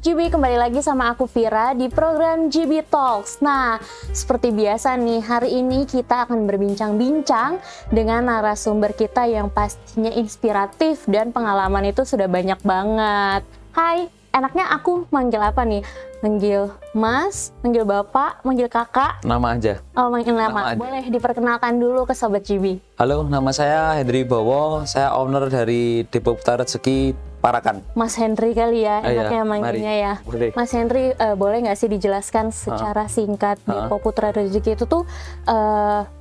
Sobat GB, kembali lagi sama aku Vira di program GB Talks. Nah, seperti biasa nih, hari ini kita akan berbincang-bincang dengan narasumber kita yang pastinya inspiratif dan pengalaman itu sudah banyak banget. Hai, enaknya aku manggil apa nih? Manggil Mas, manggil Bapak, manggil Kakak? Nama aja. Oh, manggil nama. Nama aja. Boleh diperkenalkan dulu ke Sobat GB. Halo, nama saya Hendri Bowo. Saya owner dari Depo Putra Rezeki Parakan. Mas Hendri kali ya, enaknya Iya, manggilnya ya. Boleh. Mas Hendri, boleh nggak sih dijelaskan secara singkat Depo Putra Rezeki itu tuh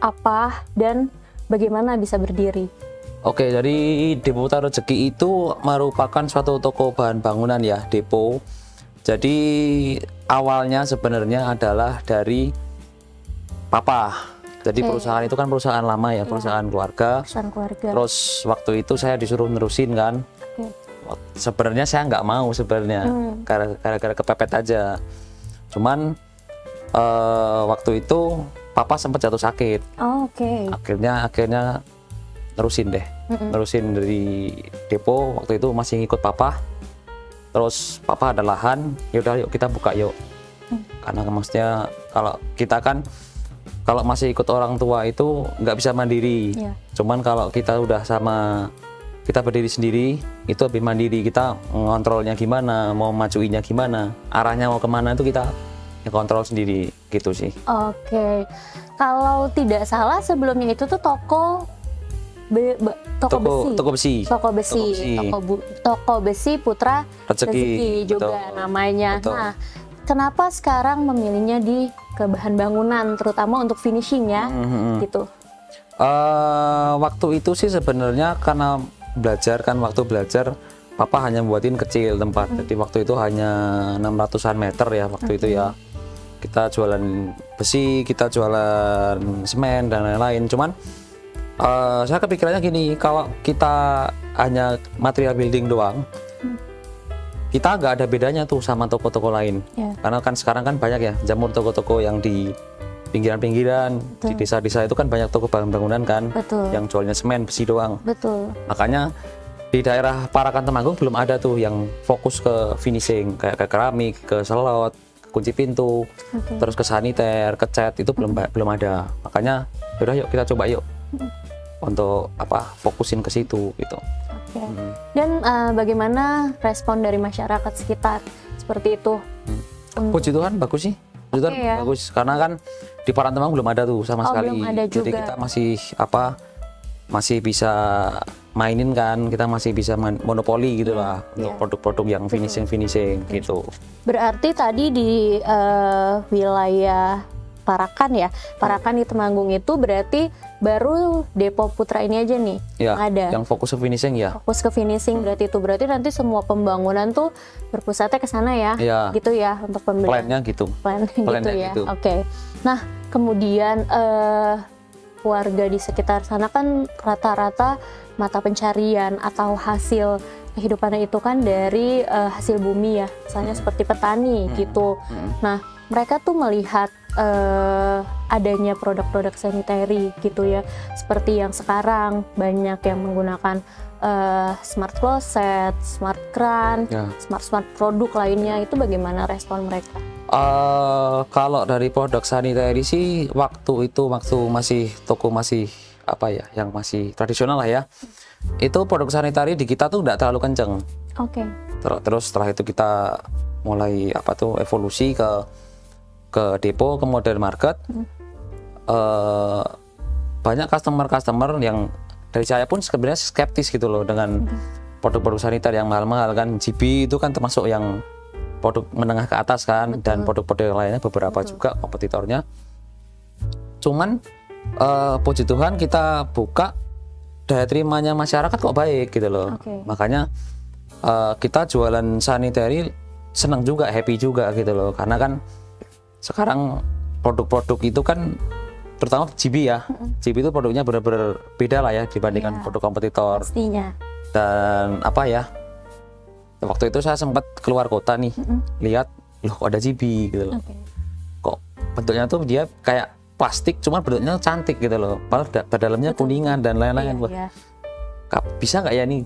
apa dan bagaimana bisa berdiri? Oke, jadi Depo Putra Rezeki itu merupakan suatu toko bahan bangunan ya, depo. Jadi awalnya sebenarnya adalah dari papa. Jadi perusahaan itu kan perusahaan lama ya, perusahaan keluarga. Perusahaan keluarga. Terus waktu itu saya disuruh nerusin kan. Sebenarnya saya nggak mau sebenarnya, gara-gara kepepet aja. Cuman waktu itu papa sempat jatuh sakit. Oh, oke. Akhirnya nerusin deh, nerusin dari depo. Waktu itu masih ngikut papa. Terus papa ada lahan, yaudah yuk kita buka yuk. Karena maksudnya kalau kita kan kalau masih ikut orang tua itu nggak bisa mandiri. Cuman kalau kita udah kita berdiri sendiri, itu lebih mandiri. Kita ngontrolnya gimana, mau majuinnya gimana, arahnya mau kemana itu kita kontrol sendiri gitu sih. Oke. Kalau tidak salah sebelumnya itu tuh toko besi. Toko besi Putra Rezeki juga namanya. Betul. Nah, kenapa sekarang memilihnya ke bahan bangunan, terutama untuk finishing ya, gitu? Waktu itu sih sebenarnya karena waktu belajar papa hanya buatin kecil tempat. Jadi waktu itu hanya 600-an meter ya waktu itu ya. Kita jualan besi, kita jualan semen dan lain-lain. Cuman saya kepikirannya gini, kalau kita hanya material building doang, kita nggak ada bedanya tuh sama toko-toko lain. Karena kan sekarang kan banyak ya jamur toko-toko yang di pinggiran-pinggiran, di desa-desa itu kan banyak toko bangunan kan, yang jualnya semen, besi doang. Makanya di daerah Parakan Temanggung belum ada tuh yang fokus ke finishing, kayak ke keramik, ke selot, kunci pintu, terus ke saniter, ke cat, itu belum ada. Makanya yaudah yuk kita coba yuk untuk fokusin ke situ gitu. Dan bagaimana respon dari masyarakat sekitar seperti itu? Puji Tuhan bagus sih. Puji Tuhan bagus, karena kan di Parakan Temanggung belum ada tuh sama sekali. Belum ada juga. Jadi kita masih bisa mainin kan, kita masih bisa monopoli gitu lah untuk produk-produk yang finishing gitu. Berarti tadi di wilayah Parakan ya, Parakan di Temanggung itu berarti baru Depo Putra ini aja nih ya, ada yang fokus ke finishing ya. Fokus ke finishing berarti nanti semua pembangunan tuh berpusatnya ke sana ya, gitu ya untuk pembelian. Plannya gitu. Plannya ya. Gitu. Oke. Nah kemudian warga di sekitar sana kan rata-rata mata pencarian atau hasil kehidupannya itu kan dari hasil bumi ya, misalnya seperti petani gitu. Nah mereka tuh melihat adanya produk-produk sanitary gitu ya, seperti yang sekarang banyak yang menggunakan smart closet, smart kran, smart produk lainnya, itu bagaimana respon mereka? Kalau dari produk sanitary sih waktu masih toko yang masih tradisional lah ya, itu produk sanitary di kita tuh nggak terlalu kenceng. Terus setelah itu kita mulai evolusi ke depo, ke modern market. Banyak customer yang dari saya pun sebenarnya skeptis gitu loh dengan produk-produk saniter yang mahal-mahal kan. GB itu kan termasuk yang produk menengah ke atas kan. Dan produk-produk lainnya beberapa juga kompetitornya. Cuman puji Tuhan kita buka, daya terimanya masyarakat kok baik gitu loh. Makanya kita jualan sanitary senang juga, happy juga gitu loh, karena kan sekarang produk-produk itu kan terutama GB ya, GB itu produknya benar-benar beda lah ya dibandingkan produk kompetitor. Pastinya. Dan waktu itu saya sempat keluar kota nih, lihat loh kok ada GB gitu loh. Kok bentuknya tuh dia kayak plastik, cuman bentuknya cantik gitu loh, padahal dalamnya kuningan dan lain-lain. Bisa nggak ya nih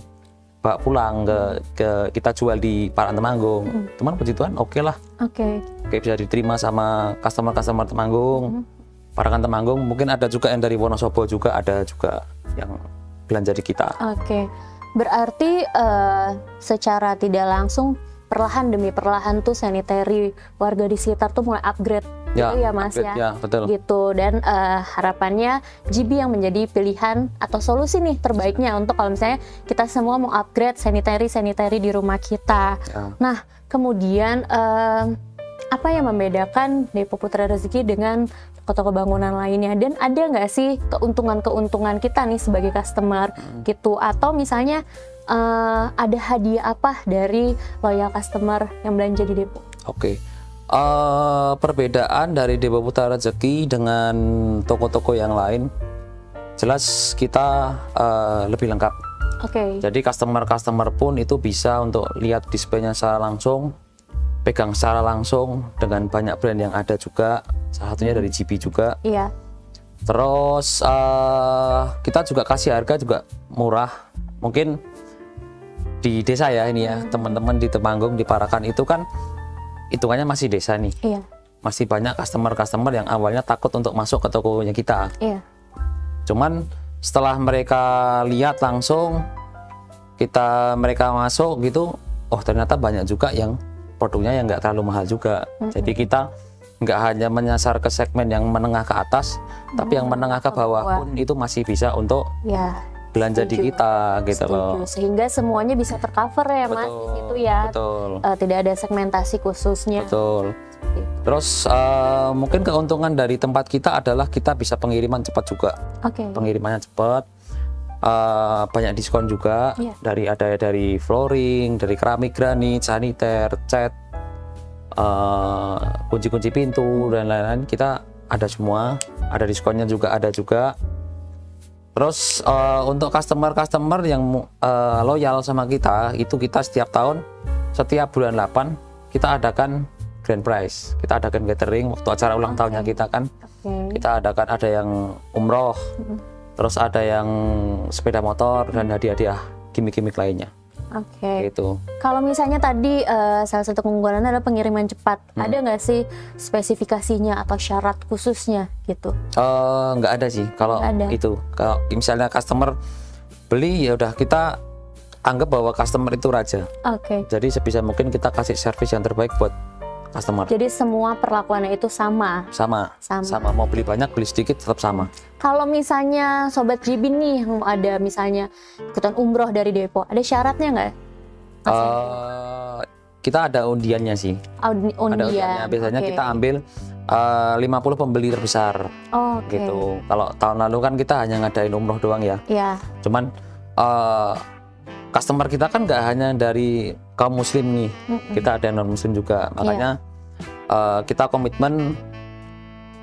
bawa pulang ke kita jual di Parakan Temanggung. Teman puji Tuhan oke lah. Oke, bisa diterima sama customer Temanggung. Parakan Temanggung, mungkin ada juga yang dari Wonosobo juga, ada juga yang belanja di kita. Berarti secara tidak langsung perlahan demi perlahan tuh sanitary warga di sekitar tuh mulai upgrade gitu ya Mas upgrade, ya betul. Gitu, dan harapannya GB yang menjadi pilihan atau solusi nih terbaiknya untuk kalau misalnya kita semua mau upgrade sanitary di rumah kita. Nah kemudian apa yang membedakan Depo Putra Rezeki dengan toko-toko bangunan lainnya, dan ada nggak sih keuntungan kita nih sebagai customer gitu, atau misalnya ada hadiah apa dari loyal customer yang belanja di Depo? Perbedaan dari Depo Putra Rezeki dengan toko-toko yang lain, jelas kita lebih lengkap. Jadi customer pun itu bisa untuk lihat displaynya secara langsung, pegang secara langsung dengan banyak brand yang ada juga, salah satunya dari GB juga. Terus kita juga kasih harga juga murah. Mungkin di desa ya ini ya, teman-teman di Temanggung, di Parakan itu kan hitungannya masih desa nih. Masih banyak customer yang awalnya takut untuk masuk ke tokonya kita. Cuman setelah mereka lihat langsung, mereka masuk gitu, oh ternyata banyak juga yang produknya yang nggak terlalu mahal juga. Jadi kita nggak hanya menyasar ke segmen yang menengah ke atas, tapi yang menengah ke bawah pun itu masih bisa untuk belanja di kita gitu loh. Sehingga semuanya bisa tercover ya Mas di situ ya. Tidak ada segmentasi khususnya. Terus mungkin keuntungan dari tempat kita adalah kita bisa pengiriman cepat juga. Pengirimannya cepat, banyak diskon juga. Ada dari flooring, dari keramik, granit, saniter, cat, kunci-kunci pintu dan lain-lain, kita ada semua. Ada diskonnya juga, ada juga. Terus untuk customer yang loyal sama kita, itu kita setiap tahun, setiap bulan 8 kita adakan grand prize, kita adakan catering waktu acara ulang tahunnya kita kan. Kita adakan, ada yang umroh, terus ada yang sepeda motor dan hadiah-hadiah gimmick-gimmick lainnya. Gitu. Kalau misalnya tadi salah satu keunggulannya adalah pengiriman cepat, ada nggak sih spesifikasinya atau syarat khususnya gitu? Nggak ada sih kalau itu. Kalau misalnya customer beli, ya udah kita anggap bahwa customer itu raja. Jadi sebisa mungkin kita kasih servis yang terbaik buat customer. Jadi semua perlakuannya itu sama. Mau beli banyak, beli sedikit tetap sama. Kalau misalnya Sobat GB nih yang ada misalnya ikutan umroh dari Depo, ada syaratnya nggak? Kita ada undiannya sih. Ada undiannya. Biasanya kita ambil 50 pembeli terbesar. Gitu. Kalau tahun lalu kan kita hanya ngadain umroh doang ya. Cuman customer kita kan nggak hanya dari kaum muslim nih, kita ada non muslim juga. Makanya kita komitmen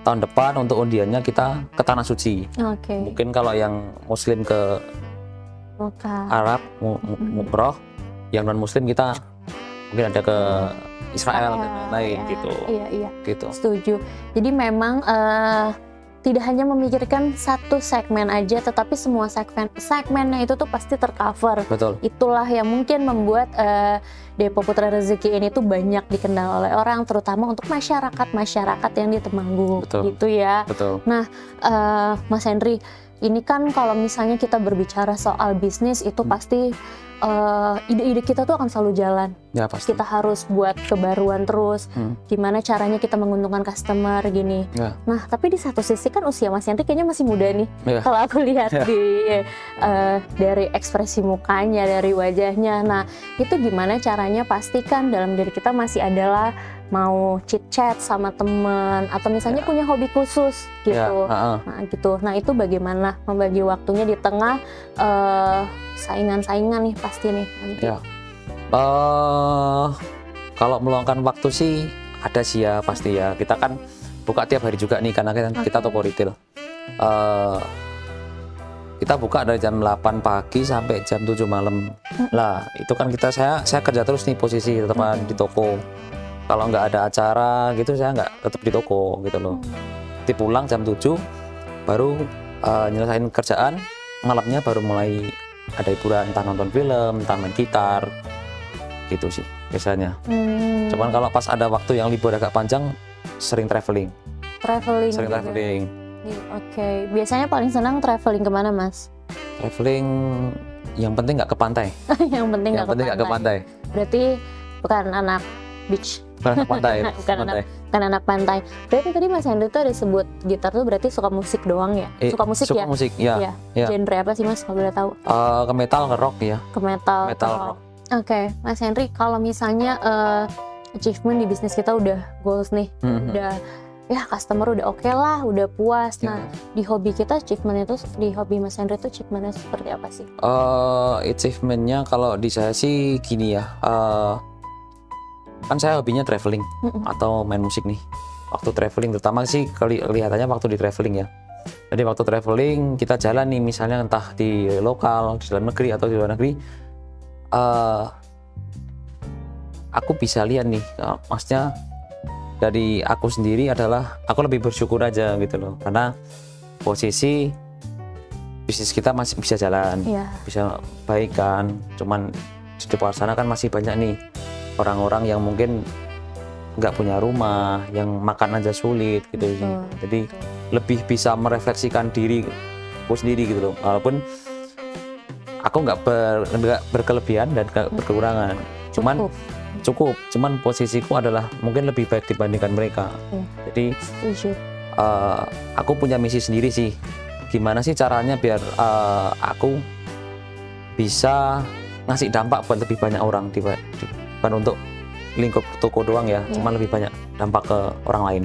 tahun depan untuk undiannya kita ke Tanah Suci. Mungkin kalau yang muslim ke Arab, umroh, yang non muslim kita mungkin ada ke Israel dan lain-lain gitu. Gitu. Setuju. Jadi memang tidak hanya memikirkan satu segmen aja, tetapi semua segmennya itu tuh pasti tercover. Itulah yang mungkin membuat Depo Putra Rezeki ini tuh banyak dikenal oleh orang, terutama untuk masyarakat yang di Temanggung. Gitu ya. Nah, Mas Henry, ini kan kalau misalnya kita berbicara soal bisnis itu pasti ide-ide kita tuh akan selalu jalan. Pasti. Kita harus buat kebaruan terus. Gimana caranya kita menguntungkan customer gini. Nah, tapi di satu sisi kan usia Mas Henry kayaknya masih muda nih. Kalau aku lihat dari ekspresi mukanya, dari wajahnya. Nah, itu gimana caranya pastikan dalam diri kita masih adalah mau chit-chat sama temen, atau misalnya punya hobi khusus gitu. Nah, gitu. Nah, itu bagaimana membagi waktunya di tengah saingan-saingan nih pasti nih nanti. Kalau meluangkan waktu sih ada sih ya, pasti ya. Kita kan buka tiap hari juga nih karena kita toko retail. Kita buka dari jam 8 pagi sampai jam 7 malam. Lah, itu kan saya kerja terus nih, posisi tetap di toko. Kalau nggak ada acara gitu saya nggak tetap di toko gitu loh. Nanti pulang jam 7 baru nyelesain kerjaan, malamnya baru mulai ada hiburan, entah nonton film, entah main gitar, gitu sih biasanya. Cuman kalau pas ada waktu yang libur agak panjang, sering traveling. Sering juga. traveling. Oke. Biasanya paling senang traveling kemana, Mas? Traveling yang penting nggak ke pantai. Yang penting nggak ke pantai. Berarti bukan anak beach. Bukan anak pantai. bukan anak pantai. Berarti tadi Mas Hendry tuh ada sebut gitar tuh berarti suka musik doang ya? Suka musik ya? Suka musik, ya. Genre apa sih Mas kalau boleh tahu? Ke metal, ke rock ya. Ke metal, rock. Oke, Mas Hendry, kalau misalnya achievement di bisnis kita udah goals nih, udah ya customer udah oke lah, udah puas. Nah, di hobi kita achievement itu, di hobi Mas Hendry itu achievementnya seperti apa sih? Achievementnya kalau di saya sih gini ya, kan saya hobinya traveling atau main musik nih. Waktu traveling terutama sih kelihatannya waktu di traveling ya. Jadi waktu traveling kita jalan nih misalnya entah di lokal, di dalam negeri atau di luar negeri, aku bisa lihat nih, maksudnya dari aku sendiri adalah aku lebih bersyukur aja gitu loh, karena posisi bisnis kita masih bisa jalan, bisa baik kan. Cuman di luar sana kan masih banyak nih orang-orang yang mungkin nggak punya rumah, yang makan aja sulit gitu sih. Jadi lebih bisa merefleksikan diri aku sendiri gitu loh, walaupun aku nggak berkelebihan dan nggak berkekurangan, cuman posisiku adalah mungkin lebih baik dibandingkan mereka. Jadi aku punya misi sendiri sih, gimana sih caranya biar aku bisa ngasih dampak buat lebih banyak orang, bukan untuk lingkup toko doang ya, cuman lebih banyak dampak ke orang lain.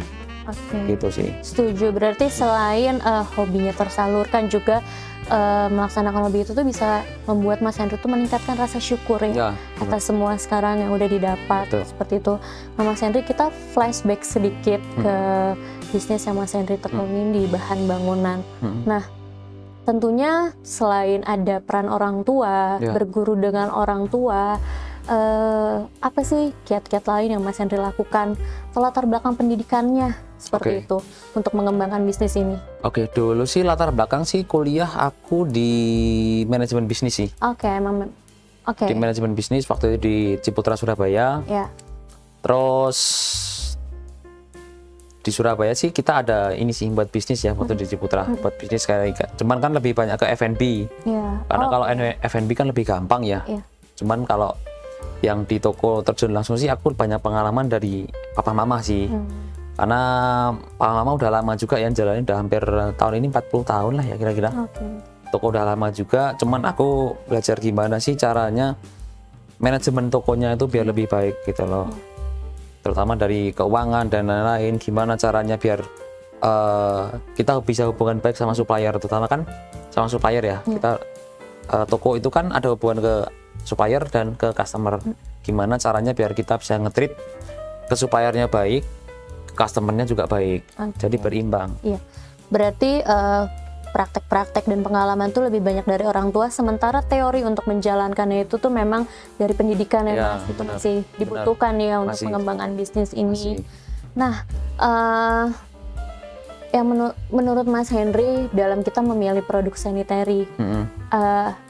Gitu sih. Setuju. Berarti selain hobinya tersalurkan juga melaksanakan hobi itu tuh bisa membuat Mas Hendry tuh meningkatkan rasa syukur ya atas semua sekarang yang udah didapat. Seperti itu. Nah, Mas Hendry, kita flashback sedikit ke bisnis yang Mas Hendry tekunin di bahan bangunan. Nah, tentunya selain ada peran orang tua, berguru dengan orang tua, apa sih kiat-kiat lain yang Mas Hendry lakukan, latar belakang pendidikannya seperti itu untuk mengembangkan bisnis ini? Dulu sih latar belakang sih kuliah aku di manajemen bisnis sih. Di manajemen bisnis waktu itu di Ciputra Surabaya. Terus di Surabaya sih kita ada ini sih buat bisnis ya waktu di Ciputra, buat bisnis kayak, cuman kan lebih banyak ke F&B. Karena kalau F&B kan lebih gampang ya. Cuman kalau yang di toko terjun langsung sih aku banyak pengalaman dari papa mama sih. Karena papa mama udah lama juga ya jalanin, udah hampir tahun ini 40 tahun lah ya kira-kira. Toko udah lama juga, cuman aku belajar gimana sih caranya manajemen tokonya itu biar lebih baik gitu loh. Terutama dari keuangan dan lain-lain, gimana caranya biar kita bisa hubungan baik sama supplier, terutama kan sama supplier ya. Kita toko itu kan ada hubungan ke supplier dan ke customer. Gimana caranya biar kita bisa nge-treat ke suppliernya baik, ke customernya juga baik. Jadi berimbang. Berarti praktek-praktek dan pengalaman tuh lebih banyak dari orang tua, sementara teori untuk menjalankannya itu tuh memang dari pendidikan ya Mas, itu masih dibutuhkan ya untuk mengembangkan bisnis ini. Nah, yang menurut Mas Hendry dalam kita memilih produk sanitary,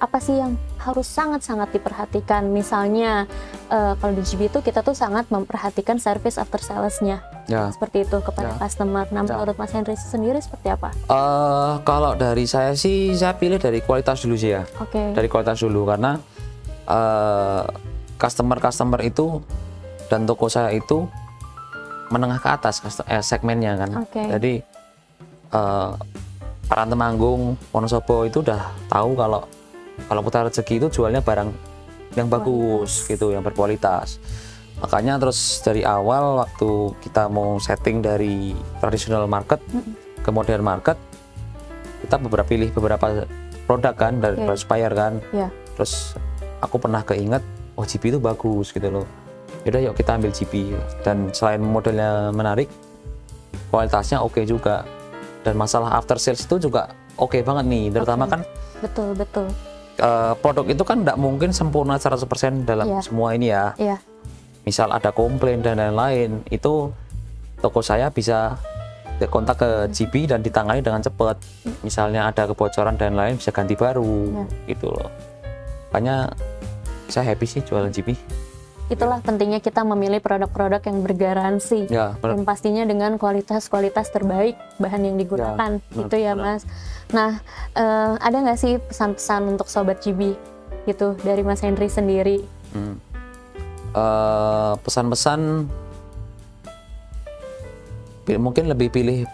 apa sih yang harus sangat-sangat diperhatikan? Misalnya kalau di GB itu kita tuh sangat memperhatikan service after sales-nya, seperti itu kepada customer. Nah, menurut Mas Hendry sendiri seperti apa? Kalau dari saya sih, saya pilih dari kualitas dulu sih ya. Dari kualitas dulu, karena customer itu dan toko saya itu menengah ke atas segmennya kan. Jadi para Temanggung, Wonosobo itu udah tahu kalau Putra Rezeki itu jualnya barang yang bagus gitu, yang berkualitas. Makanya terus dari awal waktu kita mau setting dari traditional market ke modern market, kita pilih beberapa produk kan dari supplier kan. Terus aku pernah keinget, GP itu bagus gitu loh. Yaudah yuk kita ambil GP. Dan selain modelnya menarik, kualitasnya oke juga. Dan masalah after sales itu juga oke banget nih, terutama kan betul. Produk itu kan nggak mungkin sempurna 100% dalam semua ini ya. Misal ada komplain dan lain-lain, itu toko saya bisa kontak ke GP dan ditangani dengan cepat. Misalnya ada kebocoran dan lain bisa ganti baru gitu loh. makanya saya happy sih jualan GB. Itulah pentingnya kita memilih produk-produk yang bergaransi Ya, dan pastinya dengan kualitas terbaik bahan yang digunakan, gitu ya Mas. Nah, ada nggak sih pesan-pesan untuk sobat GB gitu dari Mas Henry sendiri? Pesan-pesan mungkin lebih pilih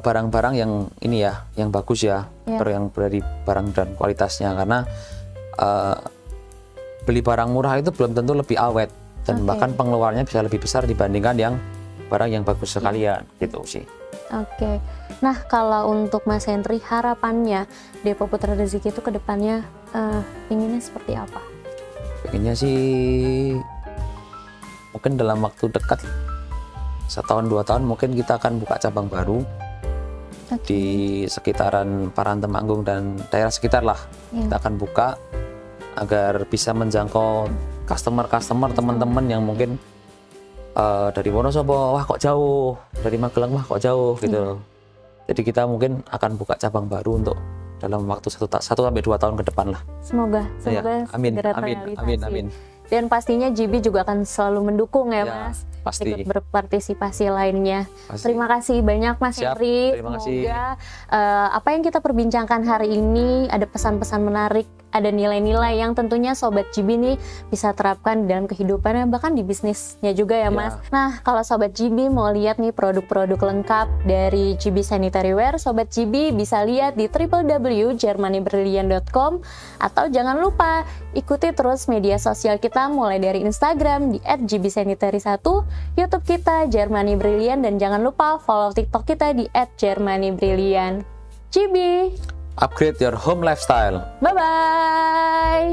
barang-barang yang ini ya, yang bagus ya, atau yang dari barang dan kualitasnya, karena beli barang murah itu belum tentu lebih awet dan bahkan pengeluarannya bisa lebih besar dibandingkan yang barang yang bagus sekalian gitu sih. Oke. Nah, kalau untuk Mas Henry harapannya Depo Putra Rezeki itu kedepannya inginnya seperti apa? Pengennya sih mungkin dalam waktu dekat 1 tahun 2 tahun mungkin kita akan buka cabang baru di sekitaran Parantemanggung dan daerah sekitar lah. Kita akan buka agar bisa menjangkau customer teman-teman yang mungkin dari Wonosobo, wah kok jauh, dari Magelang, wah kok jauh gitu. Jadi kita mungkin akan buka cabang baru untuk dalam waktu 1 sampai 2 tahun ke depan lah. Semoga Ya, amin, amin. Dan pastinya GB juga akan selalu mendukung ya Mas. Pasti. Ikut berpartisipasi lainnya. Pasti. Terima kasih banyak Mas Henry. Terima kasih. Semoga apa yang kita perbincangkan hari ini ada pesan-pesan menarik, ada nilai-nilai yang tentunya Sobat GB nih bisa terapkan dalam kehidupannya, bahkan di bisnisnya juga ya Mas. Nah, kalau Sobat GB mau lihat nih produk-produk lengkap dari GB Sanitary Wear, Sobat GB bisa lihat di www.germanybrilliant.com, atau jangan lupa ikuti terus media sosial kita mulai dari Instagram di @gbsanitary1, YouTube kita Germany Brilliant, dan jangan lupa follow TikTok kita di @germanybrilliant. GB, upgrade your home lifestyle. bye-bye.